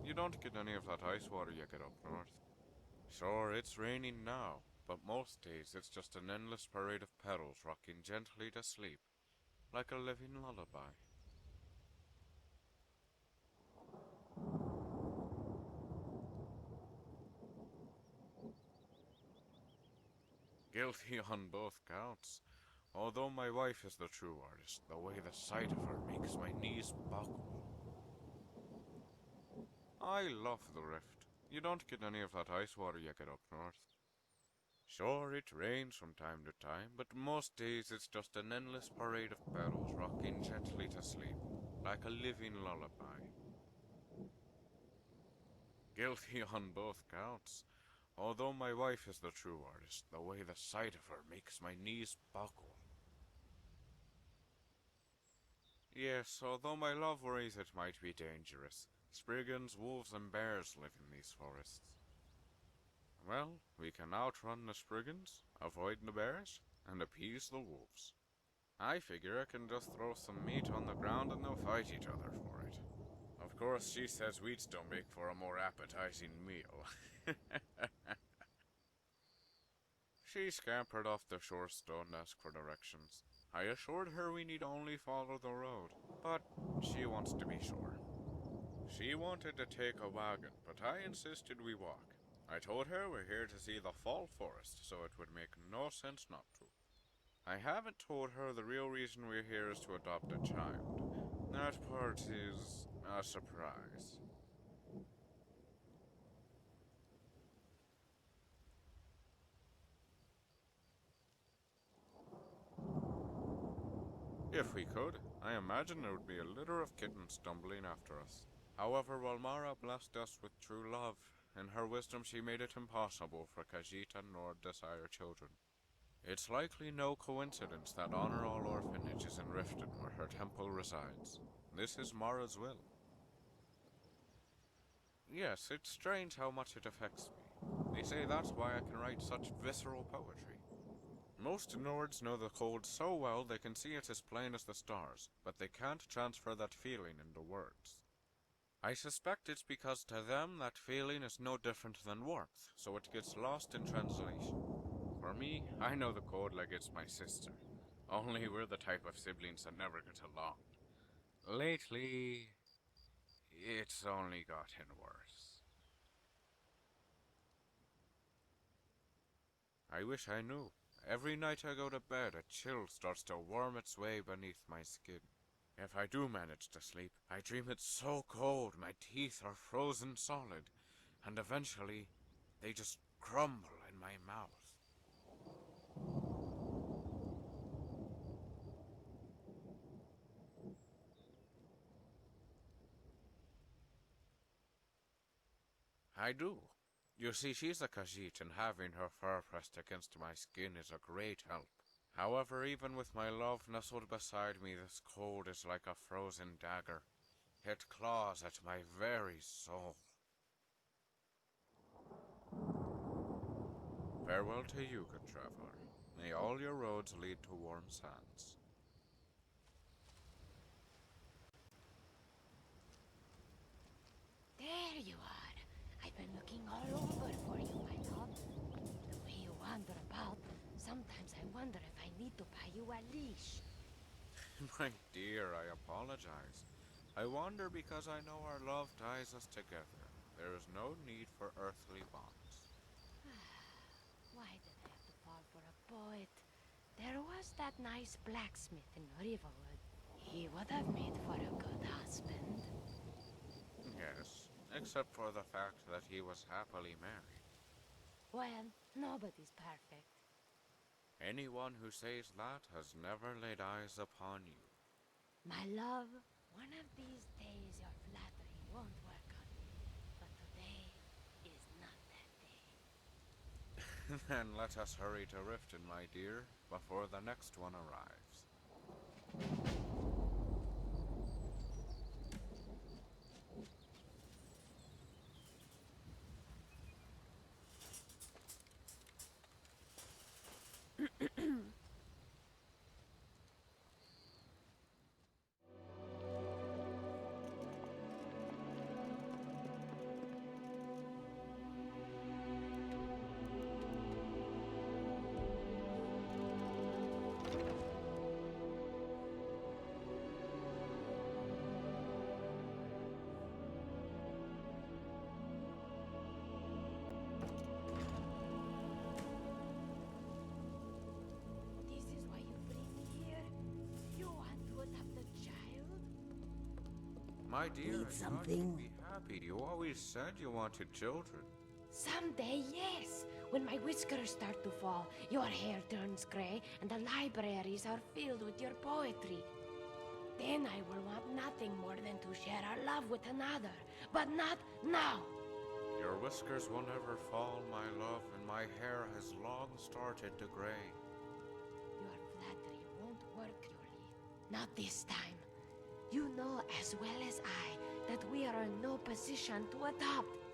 You don't get any of that ice water you get up north. Sure, it's raining now, but most days it's just an endless parade of petals rocking gently to sleep, like a living lullaby. Guilty on both counts. Although my wife is the true artist, the way the sight of her makes my knees buckle. I love the rift. You don't get any of that ice water you get up north. Sure, it rains from time to time, but most days it's just an endless parade of petals rocking gently to sleep, like a living lullaby. Guilty on both counts. Although my wife is the true artist, the way the sight of her makes my knees buckle. Yes, although my love worries it might be dangerous, Spriggans, wolves, and bears live in these forests. Well, we can outrun the Spriggans, avoid the bears, and appease the wolves. I figure I can just throw some meat on the ground and they'll fight each other for it. Of course, she says wheats don't make for a more appetizing meal. She scampered off the shore stone to ask for directions. I assured her we need only follow the road, but she wants to be sure. She wanted to take a wagon, but I insisted we walk. I told her we're here to see the fall forest, so it would make no sense not to. I haven't told her the real reason we're here is to adopt a child. That part is a surprise. If we could, I imagine there would be a litter of kittens stumbling after us. However, Walmara blessed us with true love. In her wisdom, she made it impossible for Khajiit and Nord to sire children. It's likely no coincidence that Honor All Orphanage is in Riften, where her temple resides. This is Mara's will. Yes, it's strange how much it affects me. They say that's why I can write such visceral poetry. Most Nords know the cold so well they can see it as plain as the stars, but they can't transfer that feeling into words. I suspect it's because to them that feeling is no different than warmth, so it gets lost in translation. For me, I know the cold like it's my sister. Only we're the type of siblings that never get along. Lately, it's only gotten worse. I wish I knew. Every night I go to bed, a chill starts to worm its way beneath my skin. If I do manage to sleep, I dream it's so cold my teeth are frozen solid, and eventually, they just crumble in my mouth. I do. You see, she's a Khajiit, and having her fur pressed against my skin is a great help. However, even with my love nestled beside me, this cold is like a frozen dagger. It claws at my very soul. Farewell to you, good traveler. May all your roads lead to warm sands. There you are. I've been looking all over for you, my love. The way you wander about, sometimes I wonder if I need to buy you a leash. My dear, I apologize. I wander because I know our love ties us together. There is no need for earthly bonds. Why did I have to fall for a poet? There was that nice blacksmith in Riverwood. He would have made for a good husband. Yes, except for the fact that he was happily married. Well, nobody's perfect. Anyone who says that has never laid eyes upon you. My love, one of these days your flattery won't work on me. But today is not that day. Then let us hurry to Riften, my dear, before the next one arrives. My dear, Need I thought something? you'd be happy. You always said you wanted children. Someday, yes. When my whiskers start to fall, your hair turns gray, and the libraries are filled with your poetry. Then I will want nothing more than to share our love with another. But not now. Your whiskers will never fall, my love, and my hair has long started to gray. Your flattery won't work, Yoli. Not this time. You know as well as I that we are in no position to adopt.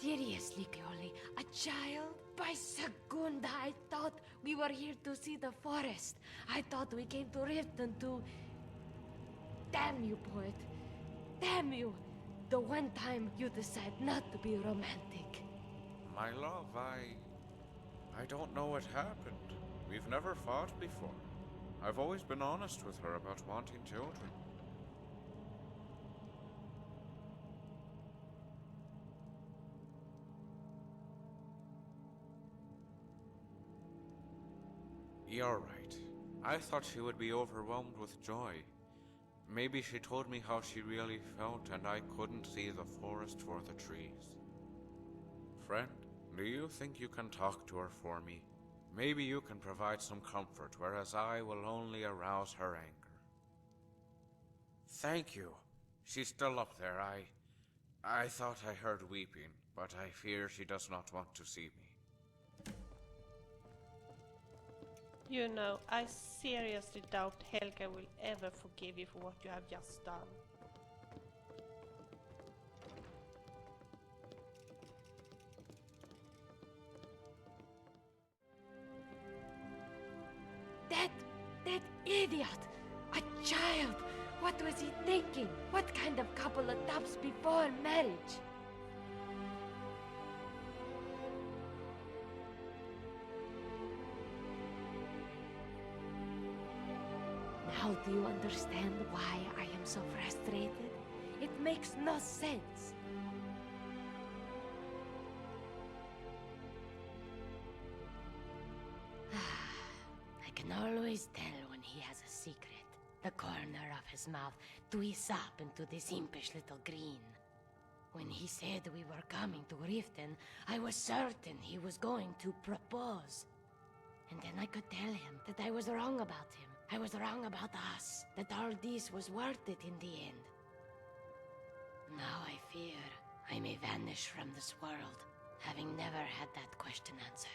Seriously, Yoli, a child? By Segunda, I thought we were here to see the forest. I thought we came to Riften to... Damn you, poet. Damn you. The one time you decide not to be romantic. My love, I don't know what happened. We've never fought before. I've always been honest with her about wanting children. You're right. I thought she would be overwhelmed with joy. Maybe she told me how she really felt and I couldn't see the forest for the trees. Friend, do you think you can talk to her for me? Maybe you can provide some comfort, whereas I will only arouse her anger. Thank you. She's still up there. I thought I heard weeping, but I fear she does not want to see me. You know, I seriously doubt Helga will ever forgive you for what you have just done. That idiot! A child! What was he thinking? What kind of couple adopts before marriage? Now do you understand why I am so frustrated? It makes no sense. I can always tell when he has a secret. The corner of his mouth twists up into this impish little grin. When he said we were coming to Riften, I was certain he was going to propose. And then I could tell him that I was wrong about him. I was wrong about us. That all this was worth it in the end. Now I fear I may vanish from this world, having never had that question answered.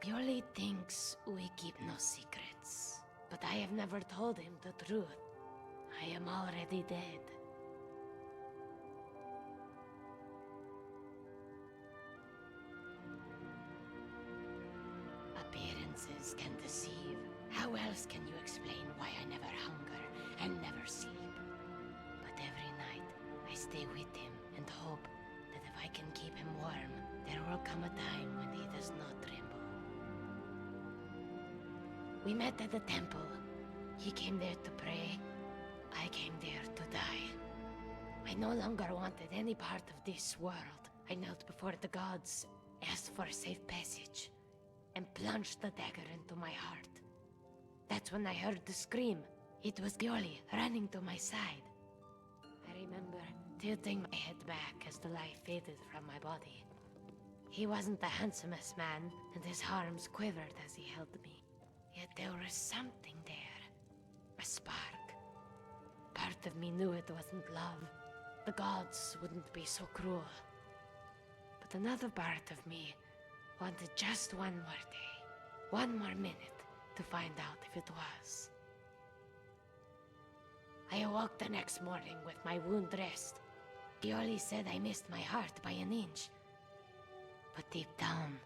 Pioli thinks we keep no secrets, but I have never told him the truth. I am already dead. Appearances can deceive. How else can you explain why I never hunger and never sleep? But every night, I stay with him and hope that if I can keep him warm, there will come a time when he does not tremble. We met at the temple. He came there to pray. I came there to die. I no longer wanted any part of this world. I knelt before the gods, asked for safe passage, and plunged the dagger into my heart. That's when I heard the scream. It was Gioli running to my side. I remember tilting my head back as the life faded from my body. He wasn't the handsomest man, and his arms quivered as he held me. Yet there was something there. A spark. Part of me knew it wasn't love. The gods wouldn't be so cruel. But another part of me wanted just one more day, one more minute, to find out if it was. I awoke the next morning with my wound dressed. Gioli said I missed my heart by an inch. But deep down,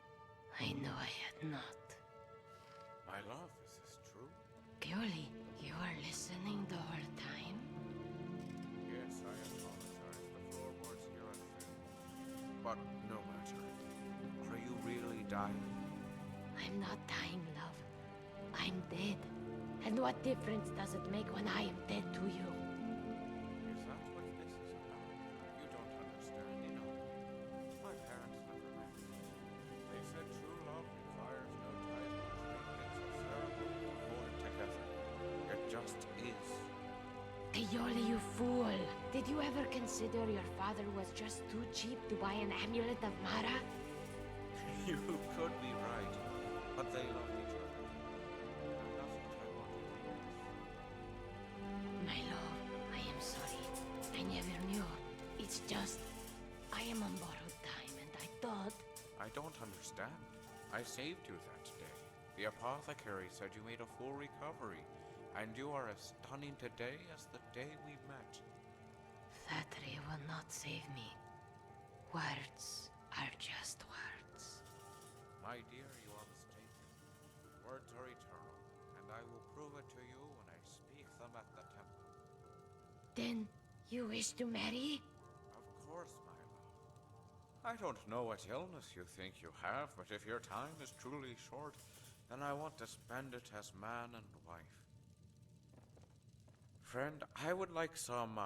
I knew I had not. My love, is this true? Gioli, you were listening the whole time? Yes, I apologize. The floorboards here are thin. But no matter. Are you really dying? I'm not dying, love. I'm dead. And what difference does it make when I am dead to you? Is that what this is about? You don't understand, you know. My parents never met. They said true love requires no title, treatments, or ceremony to hold it together. It just is. Your Did you ever consider your father was just too cheap to buy an amulet of Mara? You could be right, but they loved each other. And that's what I wanted to do. My love, I am sorry. I never knew. It's just, I am on borrowed time and I thought... I don't understand. I saved you that day. The apothecary said you made a full recovery, and you are as stunning today as the day we met. Flattery will not save me. Words are just words. My dear, you are mistaken. Words are eternal, and I will prove it to you when I speak them at the temple. Then, you wish to marry? Of course, my love. I don't know what illness you think you have, but if your time is truly short, then I want to spend it as man and wife. Friend, I would like some,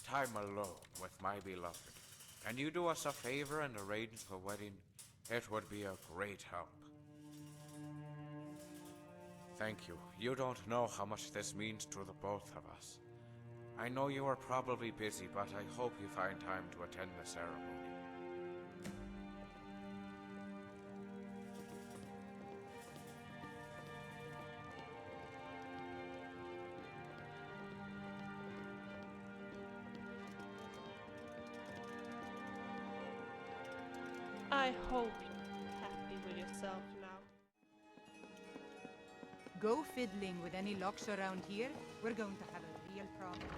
time alone with my beloved. Can you do us a favor and arrange the wedding? It would be a great help. Thank you. You don't know how much this means to the both of us. I know you are probably busy, but I hope you find time to attend the ceremony. I hope you're happy with yourself now. Go fiddling with any locks around here. We're going to have a real problem.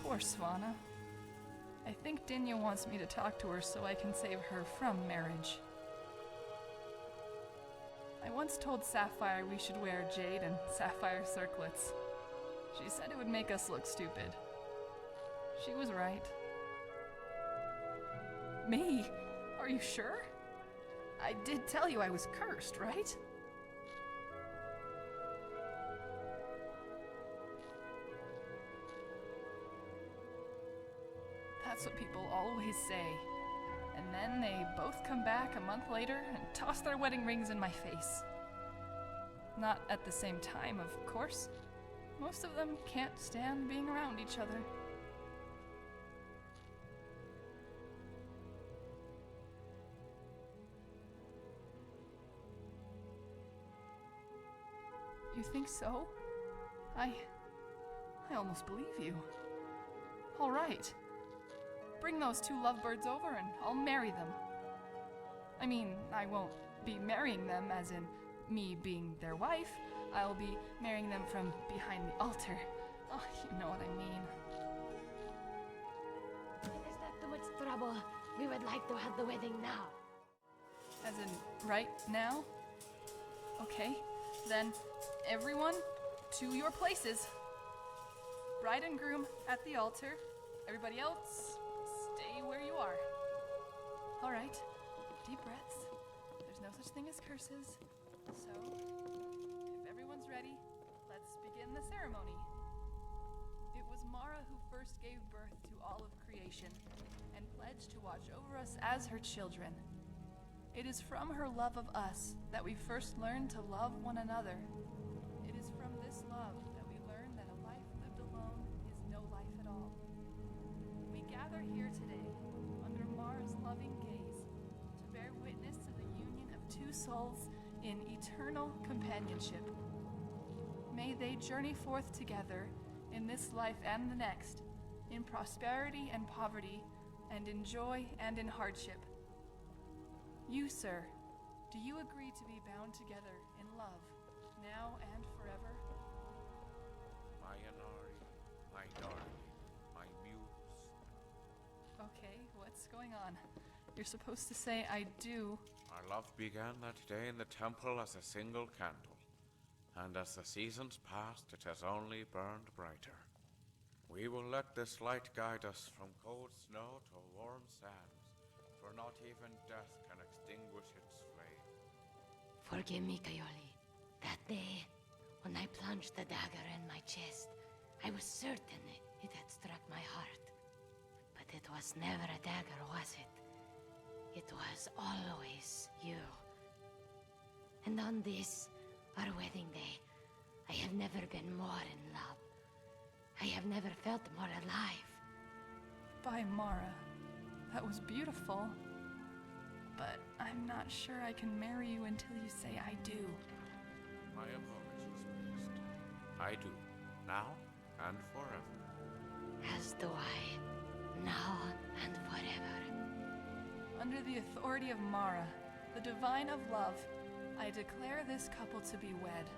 Poor Svanna. I think Dinya wants me to talk to her so I can save her from marriage. I once told Sapphire we should wear jade and sapphire circlets. She said it would make us look stupid. She was right. Me? Are you sure? I did tell you I was cursed, right? That's what people always say. And then they both come back a month later and toss their wedding rings in my face. Not at the same time, of course. Most of them can't stand being around each other. You think so? I almost believe you. All right. Bring those two lovebirds over and I'll marry them. I mean, I won't be marrying them as in me being their wife. I'll be marrying them from behind the altar. Oh, you know what I mean. Is that too much trouble? We would like to have the wedding now. As in, right now? Okay, then everyone to your places. Bride and groom at the altar. Everybody else, stay where you are. All right, deep breaths. There's no such thing as curses. So, if everyone's ready, let's begin the ceremony. It was Mara who first gave birth to all of creation and pledged to watch over us as her children. It is from her love of us that we first learned to love one another. It is from this love that we learn that a life lived alone is no life at all. We gather here today, under Mara's loving gaze, to bear witness to the union of two souls in eternal companionship. May they journey forth together in this life and the next, in prosperity and poverty, and in joy and in hardship. You, sir, do you agree to be bound together in love, now and forever? My Inari, my darling, my muse. Okay, what's going on? You're supposed to say I do. Our love began that day in the temple as a single candle, and as the seasons passed, it has only burned brighter. We will let this light guide us from cold snow to warm sands, for not even death can extinguish its flame. Forgive me, Kayoli. That day, when I plunged the dagger in my chest, I was certain it had struck my heart. But it was never a dagger, was it? It was always you. And on this, our wedding day, I have never been more in love. I have never felt more alive. By Mara. That was beautiful. But I'm not sure I can marry you until you say I do. My apologies, priest. I do. Now and forever. As do I. Now and forever. Under the authority of Mara, the divine of love, I declare this couple to be wed.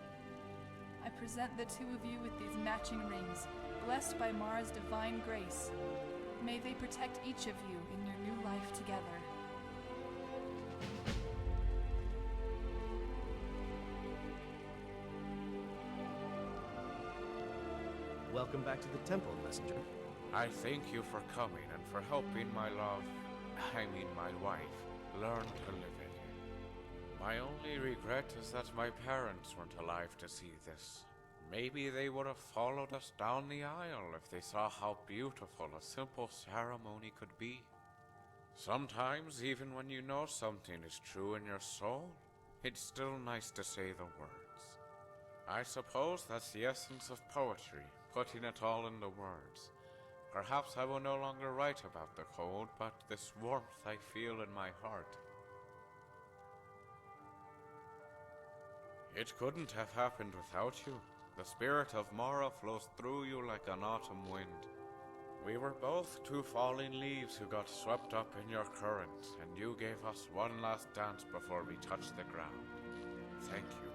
I present the two of you with these matching rings, blessed by Mara's divine grace. May they protect each of you in your new life together. Welcome back to the temple, messenger. I thank you for coming and for helping my wife, learn to live it. My only regret is that my parents weren't alive to see this. Maybe they would have followed us down the aisle if they saw how beautiful a simple ceremony could be. Sometimes, even when you know something is true in your soul, it's still nice to say the words. I suppose that's the essence of poetry, putting it all into words. Perhaps I will no longer write about the cold, but this warmth I feel in my heart. It couldn't have happened without you. The spirit of Mara flows through you like an autumn wind. We were both two falling leaves who got swept up in your current, and you gave us one last dance before we touched the ground. Thank you.